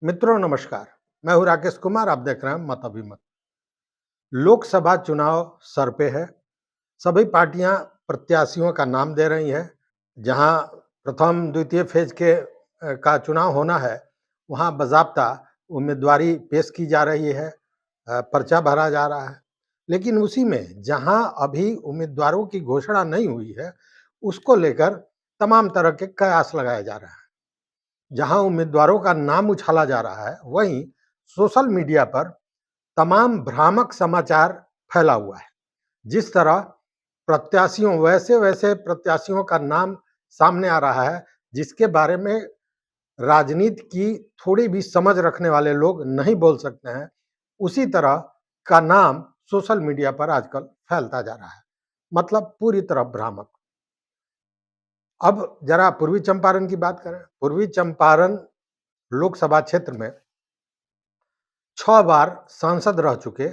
मित्रों नमस्कार। मैं हूं राकेश कुमार। आप देख रहे हैं मत अभिमत। लोकसभा चुनाव सर पे है। सभी पार्टियां प्रत्याशियों का नाम दे रही हैं। जहां प्रथम द्वितीय फेज के का चुनाव होना है, वहां बाज़ाब्ता उम्मीदवारी पेश की जा रही है। पर्चा भरा जा रहा है। लेकिन उसी में जहां अभी उम्मीदवारों की घोषणा नहीं हुई है, उसको लेकर तमाम तरह के कयास लगाए जा रहे हैं। जहां उम्मीदवारों का नाम उछाला जा रहा है, वहीं सोशल मीडिया पर तमाम भ्रामक समाचार फैला हुआ है। जिस तरह प्रत्याशियों वैसे-वैसे प्रत्याशियों का नाम सामने आ रहा है, जिसके बारे में राजनीति की थोड़ी भी समझ रखने वाले लोग नहीं बोल सकते हैं, उसी तरह का नाम सोशल मीडिया पर आजकल फैलता जा रहा है। मतलब पूरी तरह भ्रामक। अब जरा पूर्वी चंपारण की बात करें। पूर्वी चंपारण लोकसभा क्षेत्र में 6 बार सांसद रह चुके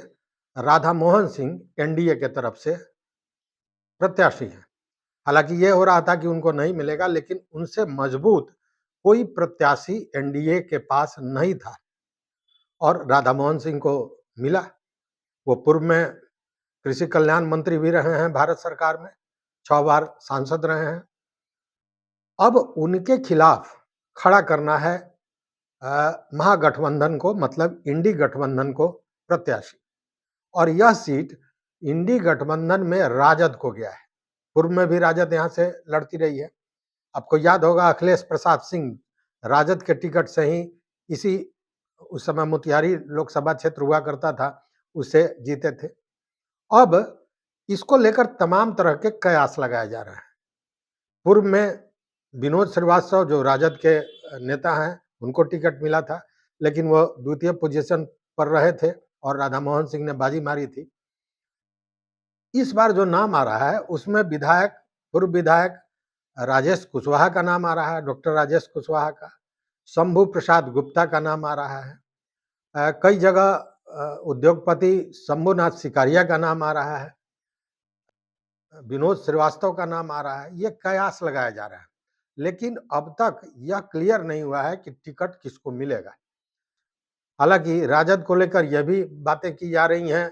राधा मोहन सिंह एनडीए के तरफ से प्रत्याशी हैं। हालांकि ये हो रहा था कि उनको नहीं मिलेगा, लेकिन उनसे मजबूत कोई प्रत्याशी एनडीए के पास नहीं था और राधा मोहन सिंह को मिला। वो पूर्व में कृषि कल्याण मंत्री भी रहे हैं भारत सरकार में, 6 बार सांसद रहे हैं। अब उनके खिलाफ खड़ा करना है महागठबंधन को, मतलब इंडी गठबंधन को प्रत्याशी। और यह सीट इंडी गठबंधन में राजद को गया है। पूर्व में भी राजद यहां से लड़ती रही है। आपको याद होगा अखिलेश प्रसाद सिंह राजद के टिकट से ही इसी उस समय मोतिहारी लोकसभा क्षेत्र हुआ करता था, उससे जीते थे। अब इसको लेकर तमाम तरह के कयास लगाए जा रहे हैं। पूर्व में विनोद श्रीवास्तव जो राजद के नेता हैं, उनको टिकट मिला था, लेकिन वो द्वितीय पोजीशन पर रहे थे और राधा मोहन सिंह ने बाजी मारी थी। इस बार जो नाम आ रहा है उसमें पूर्व विधायक राजेश कुशवाहा का नाम आ रहा है, डॉक्टर राजेश कुशवाहा का। शंभू प्रसाद गुप्ता का नाम आ रहा है। कई जगह उद्योगपति शंभुनाथ सिकारिया का नाम आ रहा है। विनोद श्रीवास्तव का नाम आ रहा है। ये कयास लगाया जा रहा है, लेकिन अब तक यह क्लियर नहीं हुआ है कि टिकट किसको मिलेगा। हालांकि राजद को लेकर यह भी बातें की जा रही हैं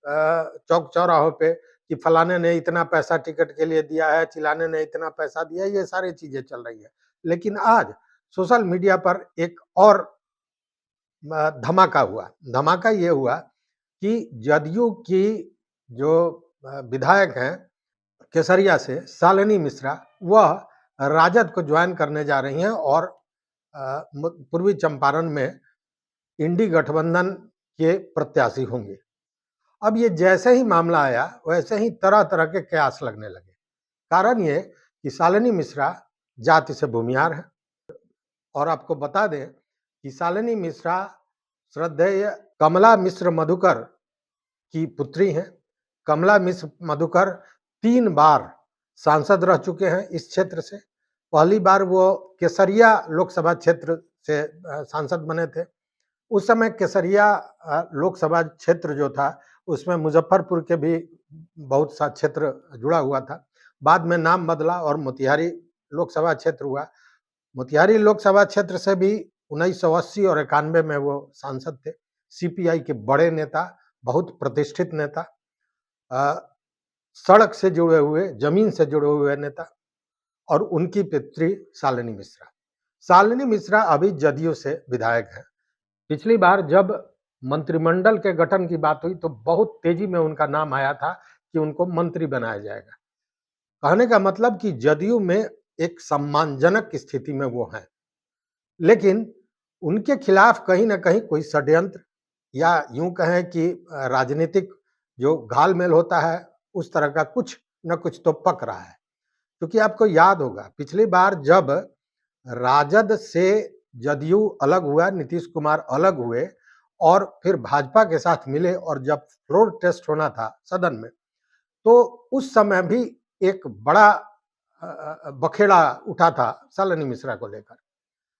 चौक चौराहों पे कि फलाने ने इतना पैसा टिकट के लिए दिया है, चिलाने ने इतना पैसा दिया है, ये सारी चीजें चल रही है। लेकिन आज सोशल मीडिया पर एक और धमाका हुआ। धमाका ये हुआ कि जदयू की जो विधायक हैं केसरिया से शालिनी मिश्रा, वह राजद को ज्वाइन करने जा रही हैं और पूर्वी चंपारण में इंडी गठबंधन के प्रत्याशी होंगे। अब ये जैसे ही मामला आया, वैसे ही तरह-तरह के कयास लगने लगे। कारण ये कि शालिनी मिश्रा जाति से भूमिहार है और आपको बता दें कि शालिनी मिश्रा श्रद्धेय कमला मिश्र मधुकर की पुत्री हैं। कमला मिश्र मधुकर 3 बार सांसद रह चुके हैं इस क्षेत्र से। पहली बार वो केसरिया लोकसभा क्षेत्र से सांसद बने थे। उस समय केसरिया लोकसभा क्षेत्र जो था, उसमें मुजफ्फरपुर के भी बहुत सा क्षेत्र जुड़ा हुआ था। बाद में नाम बदला और मोतिहारी लोकसभा क्षेत्र हुआ। मोतिहारी लोकसभा क्षेत्र से भी 1980 और 91 में वो सांसद थे। सीपीआई के बड़े नेता, बहुत प्रतिष्ठित नेता, सड़क से जुड़े हुए, जमीन से जुड़े हुए नेता, और उनकी पुत्री शालिनी मिश्रा। शालिनी मिश्रा अभी जदयू से विधायक हैं। पिछली बार जब मंत्रिमंडल के गठन की बात हुई तो बहुत तेजी में उनका नाम आया था कि उनको मंत्री बनाया जाएगा। कहने का मतलब कि जदयू में एक सम्मानजनक स्थिति में वो हैं, लेकिन उनके खिलाफ कहीं ना कहीं कोई षड्यंत्र या यूं कहें कि राजनीतिक जो घालमेल होता है, उस तरह का कुछ न कुछ तो पक रहा है। क्योंकि आपको याद होगा पिछली बार जब राजद से जदयू अलग हुआ, नीतीश कुमार अलग हुए और फिर भाजपा के साथ मिले और जब फ्लोर टेस्ट होना था सदन में, तो उस समय भी एक बड़ा बखेड़ा उठा था शालिनी मिश्रा को लेकर।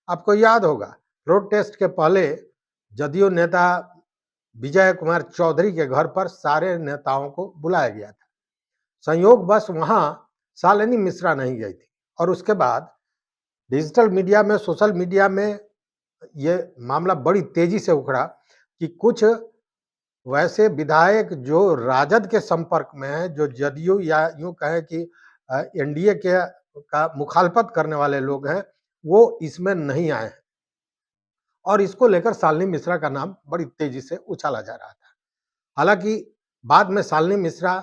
आपको याद होगा फ्लोर टेस्ट के पहले जदयू नेता विजय कुमार चौधरी के घर पर सारे नेताओं को बुलाया गया था। संयोगवश वहां शालिनी मिश्रा नहीं गई थी और उसके बाद डिजिटल मीडिया में, सोशल मीडिया में ये मामला बड़ी तेजी से उखड़ा कि कुछ वैसे विधायक जो राजद के संपर्क में हैं, जो जदयू या यूँ कहें कि एनडीए के का मुखालफत करने वाले लोग हैं, वो इसमें नहीं आए हैं। और इसको लेकर शालिनी मिश्रा का नाम बड़ी तेजी से उछाला जा रहा था। हालाँकि बाद में शालिनी मिश्रा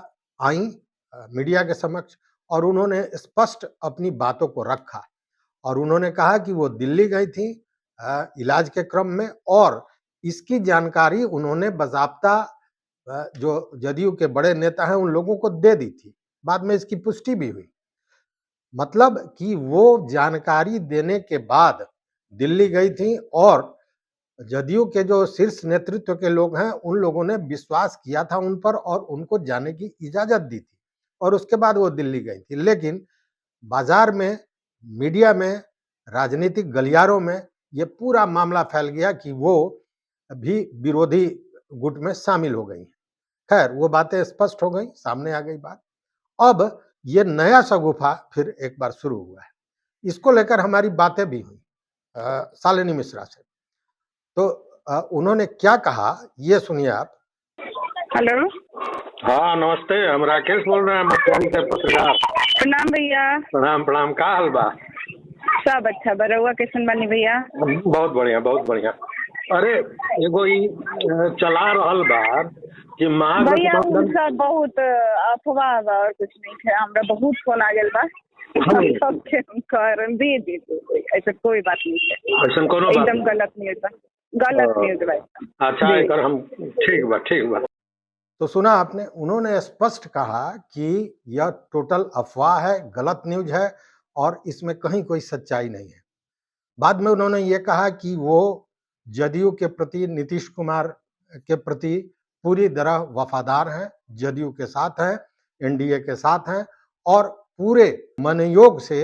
आईं मीडिया के समक्ष और उन्होंने स्पष्ट अपनी बातों को रखा और उन्होंने कहा कि वो दिल्ली गई थी इलाज के क्रम में और इसकी जानकारी उन्होंने बाज़ाब्ता जो जदयू के बड़े नेता हैं उन लोगों को दे दी थी। बाद में इसकी पुष्टि भी हुई। मतलब कि वो जानकारी देने के बाद दिल्ली गई थी और जदयू के जो शीर्ष नेतृत्व के लोग हैं, उन लोगों ने विश्वास किया था उन पर और उनको जाने की इजाज़त दी थी और उसके बाद वो दिल्ली गई थी। लेकिन बाज़ार में, मीडिया में, राजनीतिक गलियारों में ये पूरा मामला फैल गया कि वो भी विरोधी गुट में शामिल हो गई हैं। खैर, वो बातें स्पष्ट हो गई, सामने आ गई बात। अब ये नया शगुफ़ा फिर एक बार शुरू हुआ है। इसको लेकर हमारी बातें भी हुई शालिनी मिश्रा से। तो उन्होंने क्या कहा, ये सुनिए आप। हेलो। हाँ नमस्ते, हम राकेश बोल रहे हैं मटियानी के पत्रकार। प्रणाम भैया। प्रणाम प्रणाम, का हाल बा? सब अच्छा बा, रउआ कैसन बानी भैया? बहुत बढ़िया बहुत बढ़िया। अरे एगो ई चला रहल बा कि भैया महागठबंधन सब बहुत अफवाह बा और कुछ नहीं है। हमरा बहुत फोन आ गेल बा, हम सबके हम कारण दे दी, ऐसा कोई बात नहीं है। ऐसा कोनो बात एकदम गलत न्यूज़ बा, गलत न्यूज़ बा। अच्छा एकर हम ठीक बा। तो सुना आपने, उन्होंने स्पष्ट कहा कि यह टोटल अफवाह है, गलत न्यूज़ है और इसमें कहीं कोई सच्चाई नहीं है। बाद में उन्होंने ये कहा कि वो जदयू के प्रति, नीतीश कुमार के प्रति पूरी तरह वफादार हैं, जदयू के साथ हैं, एनडीए के साथ हैं और पूरे मनोयोग से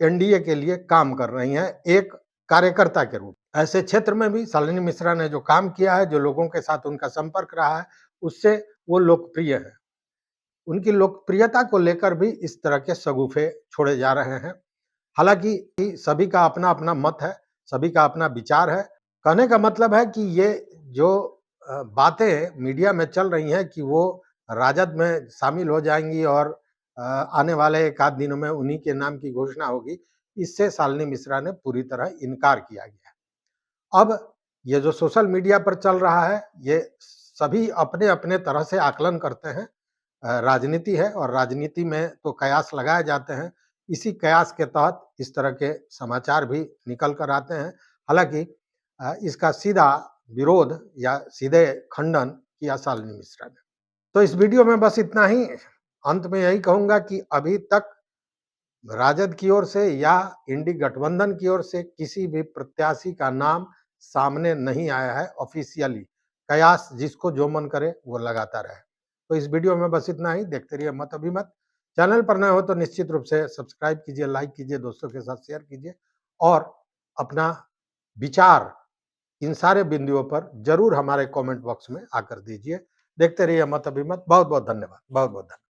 एनडीए के लिए काम कर रही हैं एक कार्यकर्ता के रूप। ऐसे क्षेत्र में भी शालिनी मिश्रा ने जो काम किया है, जो लोगों के साथ उनका संपर्क रहा है, उससे वो लोकप्रिय है। उनकी लोकप्रियता को लेकर भी इस तरह के शगुफे छोड़े जा रहे हैं। हालांकि सभी का अपना अपना मत है, सभी का अपना विचार है। कहने का मतलब है कि ये जो बातें मीडिया में चल रही हैं कि वो राजद में शामिल हो जाएंगी और आने वाले एक आध दिनों में उन्हीं के नाम की घोषणा होगी, इससे शालिनी मिश्रा ने पूरी तरह इनकार किया गया है। अब ये जो सोशल मीडिया पर चल रहा है, ये सभी अपने अपने तरह से आकलन करते हैं। राजनीति है और राजनीति में तो कयास लगाए जाते हैं। इसी कयास के तहत इस तरह के समाचार भी निकल कर आते हैं। हालांकि इसका सीधा विरोध या सीधे खंडन किया शालिनी मिश्रा ने। तो इस वीडियो में बस इतना ही। अंत में यही कहूंगा कि अभी तक राजद की ओर से या इंडी गठबंधन की ओर से किसी भी प्रत्याशी का नाम सामने नहीं आया है ऑफिशियली। कयास जिसको जो मन करे वो लगाता रहे। तो इस वीडियो में बस इतना ही। देखते रहिए मत अभिमत। चैनल पर नए हो तो निश्चित रूप से सब्सक्राइब कीजिए, लाइक कीजिए, दोस्तों के साथ शेयर कीजिए और अपना विचार इन सारे बिंदुओं पर जरूर हमारे कमेंट बॉक्स में आकर दीजिए। देखते रहिए मत अभिमत। बहुत बहुत धन्यवाद। बहुत बहुत धन्यवाद।